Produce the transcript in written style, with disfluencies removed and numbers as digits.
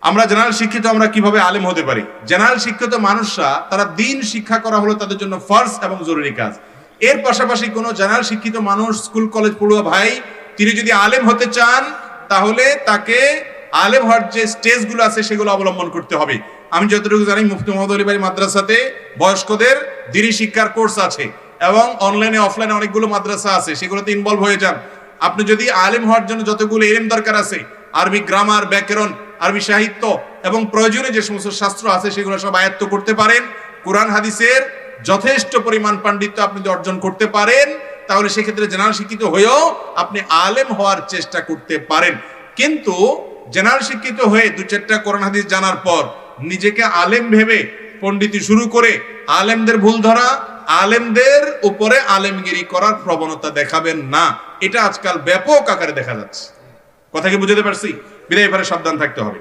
আমরা জেনারেল শিক্ষিত, আমরা কিভাবে আলেম হতে পারি? জেনারেল শিক্ষিত মানুষরা তারা দিন শিক্ষা করা হলো তাদের জন্য ফরজ এবং জরুরি কাজ। এর পাশাপাশি কোন জেনারেল শিক্ষিত মানুষ, স্কুল কলেজ পড়ুয়া ভাই, তিনি যদি আলেম হতে চান তাহলে তাকে আলেম হওয়ার যে স্টেজগুলো আছে সেগুলো অবলম্বন করতে হবে। আমি যতটুকু জানি মুফতি মোহাম্মদ আলী ভাই মাদ্রাসাতে বয়স্কদের দিনী শিক্ষার কোর্স আছে এবং অনলাইনে অফলাইনে অনেকগুলো মাদ্রাসা আছে, সেগুলোতে ইনভলভ হয়ে যান। আপনি যদি আলেম হওয়ার জন্য যতগুলো ইলম দরকার আছে, আরবি গ্রামার, ব্যাকরণ, আরবি সাহিত্য এবং প্রয়োজনীয় যে সমস্ত শাস্ত্র আছে সেগুলো সব আয়ত্ত করতে পারেন, কোরআন হাদিসের যথেষ্ট পরিমাণ পাণ্ডিত্য আপনি যদি অর্জন করতে পারেন, তাহলে সেক্ষেত্রে জেনারেল শিক্ষিত হয়েও আপনি আলেম হওয়ার চেষ্টা করতে পারেন। কিন্তু জেনারেল শিক্ষিত হয়ে দু চারটা কোরআন হাদিস জানার পর নিজেকে আলেম ভেবে পণ্ডিতি শুরু করে আলেমদের ভুল ধরা, আলেমদের উপরে আলেমগিরি করার প্রবণতা দেখাবেন না। এটা আজকাল ব্যাপক আকারে দেখা যাচ্ছে। কথা কি বুঝতে পারছি? বিদায় এবারে সাবধান থাকতে হবে।